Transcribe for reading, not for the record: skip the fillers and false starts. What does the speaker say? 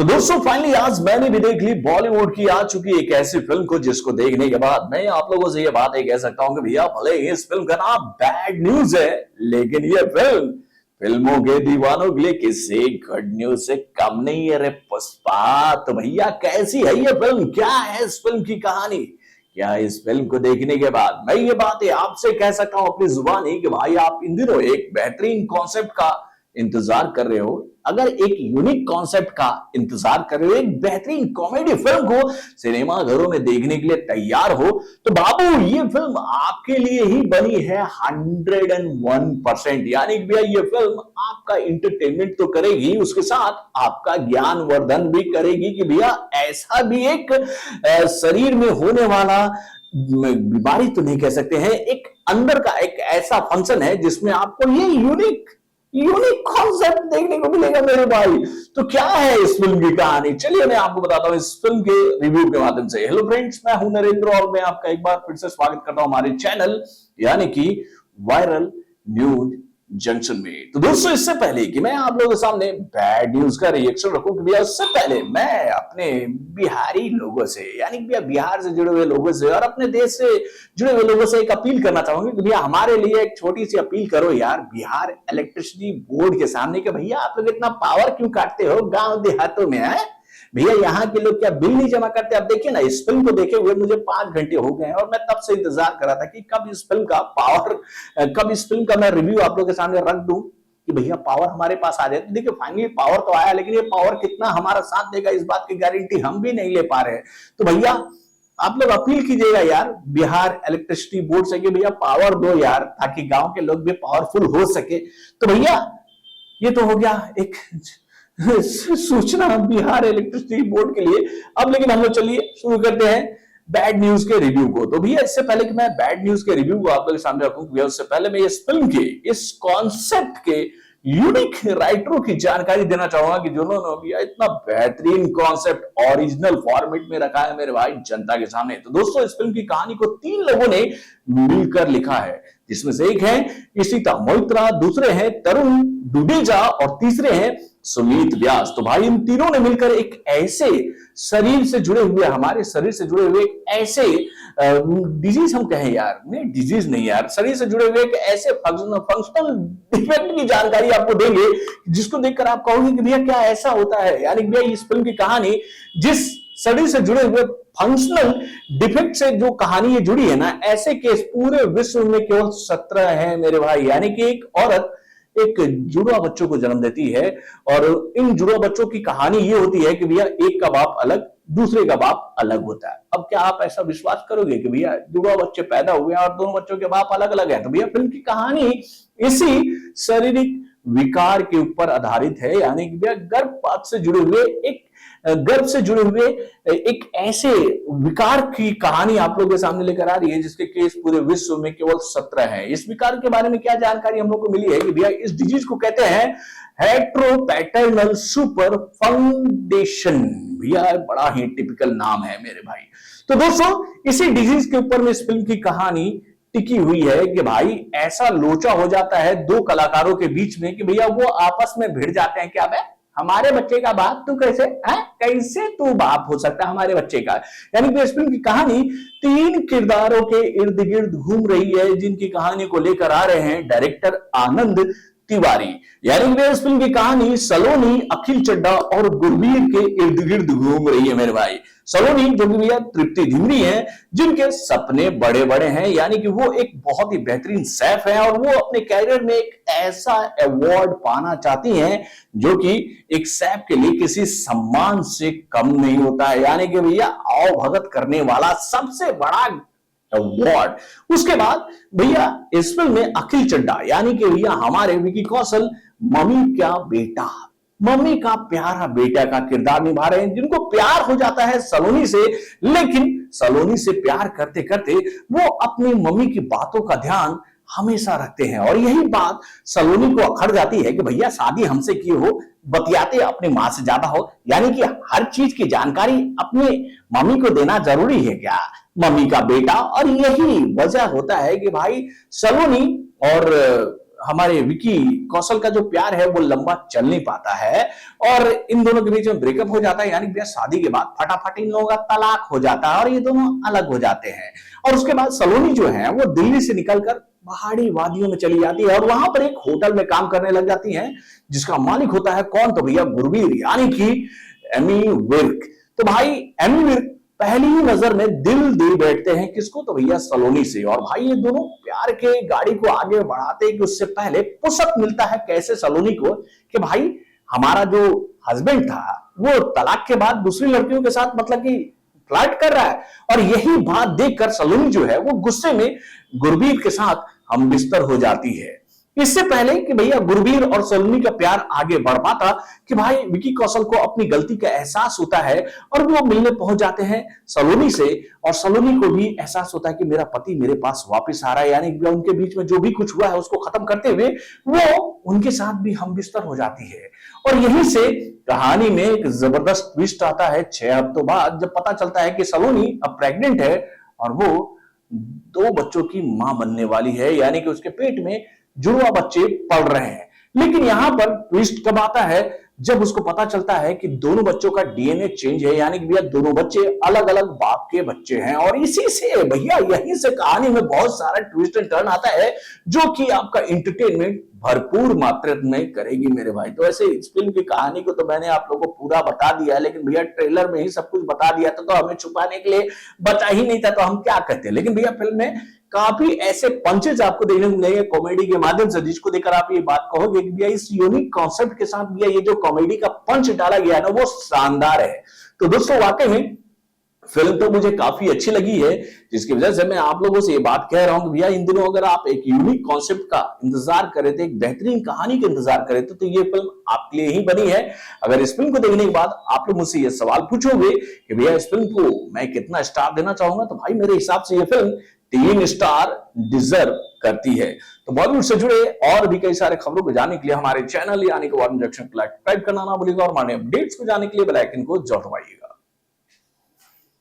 तो दोस्तों फाइनली आज मैंने भी देख ली बॉलीवुड की आ चुकी एक ऐसी फिल्म को जिसको देखने के बाद मैं आप लोगों से ये बात कह सकता हूं कि भैया भले ही इस फिल्म का नाम बैड न्यूज है, लेकिन ये फिल्म फिल्मों के दीवानों के लिए किसी गुड न्यूज से कम नहीं है रे पुष्पा। तो भैया कैसी है ये फिल्म, क्या है इस फिल्म की कहानी, क्या इस फिल्म को देखने के बाद मैं ये बात आपसे कह सकता हूं अपनी जुबानी कि भाई आप इन दिनों एक बेहतरीन कॉन्सेप्ट का इंतजार कर रहे हो, अगर एक यूनिक कॉन्सेप्ट का इंतजार कर रहे हो, एक बेहतरीन कॉमेडी फिल्म को सिनेमा घरों में देखने के लिए तैयार हो, तो बाबू ये फिल्म आपके लिए ही बनी है 101%। यानी कि भैया ये फिल्म आपका इंटरटेनमेंट तो करेगी, उसके साथ आपका ज्ञान वर्धन भी करेगी कि भैया ऐसा भी एक शरीर में होने वाला बीमारी तो नहीं कह सकते हैं, एक अंदर का एक ऐसा फंक्शन है जिसमें आपको ये यूनिक कॉन्सेप्ट देखने को मिलेगा मेरे भाई। तो क्या है इस फिल्म की कहानी, चलिए मैं आपको बताता हूं इस फिल्म के रिव्यू के माध्यम से। हेलो फ्रेंड्स, मैं हूं नरेंद्र और मैं आपका एक बार फिर से स्वागत करता हूं हमारे चैनल यानी कि वायरल न्यूज जंक्शन में। तो दोस्तों इससे पहले कि मैं आप लोगों के सामने बैड न्यूज का रिएक्शन रखूं कि भैया, उससे पहले मैं अपने बिहारी लोगों से यानी कि भैया बिहार से जुड़े हुए लोगों से और अपने देश से जुड़े हुए लोगों से एक अपील करना चाहूंगी कि भैया हमारे लिए एक छोटी सी अपील करो यार बिहार इलेक्ट्रिसिटी बोर्ड के सामने कि भैया आप लोग इतना पावर क्यों काटते हो गांव देहातों में है भैया, यहाँ के लोग क्या बिल नहीं जमा करते। अब देखिए ना, इस फिल्म को देखे हुए मुझे 5 घंटे हो गए हैं और मैं तब से इंतजार कर रहा था कि कब इस फिल्म का मैं रिव्यू आप लोगों के सामने रख दूं कि भैया पावर हमारे पास आ जाए। तो देखिए फाइनली पावर तो आया, लेकिन ये पावर कितना हमारा साथ देगा इस बात की गारंटी हम भी नहीं ले पा रहे हैं। तो भैया आप लोग अपील कीजिएगा यार बिहार इलेक्ट्रिसिटी बोर्ड से कि भैया पावर दो यार, ताकि गांव के लोग भी पावरफुल हो सके। तो भैया ये तो हो गया एक सूचना बिहार इलेक्ट्रिसिटी बोर्ड के लिए। अब लेकिन हम लोग चलिए शुरू करते हैं बैड न्यूज के रिव्यू को। तो भैया इससे पहले कि मैं बैड न्यूज के रिव्यू को आप लोगों के सामने रखूं भैया, उससे पहले मैं इस फिल्म के इस कॉन्सेप्ट के यूनिक राइटरों की जानकारी देना चाहूंगा कि जिन्होंने भैया इतना बेहतरीन कॉन्सेप्ट ओरिजिनल फॉर्मेट में रखा है मेरे भाई जनता के सामने। तो दोस्तों इस फिल्म की कहानी को 3 लोगों ने मिलकर लिखा है, जिसमें से एक है इशिता मोइत्रा, दूसरे हैं तरुण डुडेजा और तीसरे हैं सुमित व्यास। तो भाई इन तीनों ने मिलकर एक ऐसे शरीर से जुड़े हुए, हमारे शरीर से जुड़े हुए एक ऐसे डिजीज हम कहें यार, नहीं डिजीज नहीं यार, शरीर से जुड़े हुए एक ऐसे फंक्शनल डिफेक्ट की जानकारी आपको देंगे जिसको देखकर आप कहोगे कि भैया क्या ऐसा होता है। यानी भैया इस फिल्म की कहानी जिस शरीर से जुड़े हुए फंक्शनल डिफेक्ट से जो कहानी ये जुड़ी है ना, ऐसे केस पूरे विश्व में केवल 17 है मेरे भाई। यानी कि एक औरत एक जुड़वा बच्चों को जन्म देती है और इन जुड़वा बच्चों की कहानी ये होती है कि भैया एक का बाप अलग, दूसरे का बाप अलग होता है। अब क्या आप ऐसा विश्वास करोगे कि भैया जुड़वा बच्चे पैदा हुए और दोनों बच्चों के बाप अलग अलग है? तो भैया फिल्म की कहानी इसी शारीरिक विकार के ऊपर आधारित है। यानी कि भैया गर्भपात से जुड़े हुए गर्भ से जुड़े हुए एक ऐसे विकार की कहानी आप लोगों के सामने लेकर आ रही है जिसके केस पूरे विश्व में केवल 17 है। इस विकार के बारे में क्या जानकारी हम लोग को मिली है कि भैया इस डिजीज को कहते हैं हेट्रोपैटर्नल सुपर फंगेशन। भैया बड़ा ही टिपिकल नाम है मेरे भाई। तो दोस्तों इसी डिजीज के ऊपर में इस फिल्म की कहानी टिकी हुई है कि भाई ऐसा लोचा हो जाता है 2 कलाकारों के बीच में कि भैया वो आपस में भिड़ जाते हैं। क्या बे हमारे बच्चे का बाप तू कैसे है, कैसे तू बाप हो सकता है हमारे बच्चे का। यानी कि इस फिल्म की कहानी 3 किरदारों के इर्द गिर्द घूम रही है, जिनकी कहानी को लेकर आ रहे हैं डायरेक्टर आनंद तिवारी। यानी कि इस फिल्म की कहानी सलोनी, अखिल चड्ढा और गुरवीर के इर्द गिर्द घूम रही है मेरे भाई। सलोनी जो कि भैया तृप्ति धिमरी है, जिनके सपने बड़े बड़े हैं, यानी कि वो एक बहुत ही बेहतरीन शेफ है और वो अपने कैरियर में एक ऐसा अवार्ड पाना चाहती हैं जो कि एक शेफ के लिए किसी सम्मान से कम नहीं होता है। यानी कि भैया आओ भगत करने वाला सबसे बड़ा अवार्ड। उसके बाद भैया इस फिल्म में अखिल चड्ढा यानी कि भैया हमारे विकी कौशल मम्मी का प्यारा बेटा का किरदार निभा रहे हैं, जिनको प्यार हो जाता है सलोनी से, लेकिन सलोनी से प्यार करते करते वो अपनी मम्मी की बातों का ध्यान हमेशा रखते हैं और यही बात सलोनी को अखड़ जाती है कि भैया शादी हमसे किए हो, बतियाते अपनी मां से ज्यादा हो। यानी कि हर चीज की जानकारी अपने मम्मी को देना जरूरी है क्या, मम्मी का बेटा। और यही वजह होता है कि भाई सलोनी और हमारे विकी कौशल का जो प्यार है वो लंबा चल नहीं पाता है और इन दोनों के बीच में ब्रेकअप हो जाता है, यानी कि शादी के बाद फटाफट इन लोगों का तलाक हो जाता है और ये दोनों अलग हो जाते हैं। और उसके बाद सलोनी जो है वो दिल्ली से निकलकर पहाड़ी वादियों में चली जाती है और वहां पर एक होटल में काम करने लग जाती है, जिसका मालिक होता है कौन, तो भैया गुरवीर, यानी कि एमी विर्क। तो भाई एमी विर्क पहली ही नजर में दिल दे बैठते हैं किसको, तो भैया सलोनी से। और भाई ये दोनों प्यार के गाड़ी को आगे बढ़ाते हैं कि उससे पहले पुशअप मिलता है कैसे सलोनी को कि भाई हमारा जो हस्बैंड था वो तलाक के बाद दूसरी लड़कियों के साथ मतलब कि फ्लर्ट कर रहा है। और यही बात देखकर सलोनी जो है वो गुस्से में गुरवीर के साथ हम बिस्तर हो जाती है। इससे पहले कि भैया गुरवीर और सलोनी का प्यार आगे बढ़ पाता कि भाई विकी कौशल को अपनी गलती का एहसास होता है और वो मिलने पहुंच जाते हैं सलोनी से। और सलोनी को भी एहसास होता है कि मेरा पति मेरे पास वापस आ रहा है, यानी कि उनके बीच में जो भी कुछ हुआ है उसको खत्म करते हुए वो उनके साथ भी हम बिस्तर हो जाती है। और यहीं से कहानी में एक जबरदस्त ट्विस्ट आता है 6 हफ्तों बाद, जब पता चलता है कि सलोनी अब प्रेग्नेंट है और वो 2 बच्चों की मां बनने वाली है, यानी कि उसके पेट में जुड़वा बच्चे पल रहे हैं। लेकिन यहां पर ट्विस्ट कब आता है, जब उसको पता चलता है कि दोनों बच्चों का डीएनए चेंज है, यानी कि भैया दोनों बच्चे अलग अलग बाप के बच्चे हैं। और इसी से भैया यहीं से कहानी में बहुत सारा ट्विस्ट एंड टर्न आता है जो कि आपका एंटरटेनमेंट भरपूर मात्रा में करेगी मेरे भाई। तो ऐसे इस फिल्म की कहानी को तो मैंने आप लोगों को पूरा बता दिया है, लेकिन भैया ट्रेलर में ही सब कुछ बता दिया था तो हमें छुपाने के लिए बचा ही नहीं था, तो हम क्या कहते हैं। लेकिन भैया फिल्म में काफी ऐसे पंचेज आपको देखने को मिलेंगे कॉमेडी के माध्यम से, जिसको देखकर आप ये बात कहोगे कि भैया इस यूनिक कॉन्सेप्ट के साथ भैया ये जो कॉमेडी का पंच डाला गया है ना वो शानदार है। तो दोस्तों वाकई में फिल्म तो मुझे काफी अच्छी लगी है, जिसकी वजह से मैं आप लोगों से ये बात कह रहा हूं कि भैया इन दिनों अगर आप एक यूनिक कॉन्सेप्ट का इंतजार कर रहे थे, एक बेहतरीन कहानी का इंतजार कर रहे थे, तो ये फिल्म आपके लिए ही बनी है। अगर इस फिल्म को देखने के बाद आप लोग मुझसे ये सवाल पूछोगे कि भैया इस फिल्म को मैं कितना स्टार देना चाहूंगा, तो भाई मेरे हिसाब से ये फिल्म 3 स्टार डिजर्व करती है। तो बॉलीवुड से जुड़े और भी कई सारे खबरों को जानने के लिए हमारे चैनल यानी कि वार्न जंक्शन को सब्सक्राइब करना ना भूलिएगा और हमारे अपडेट्स को जानने के लिए बेल आइकन को जरूर दबाइएगा।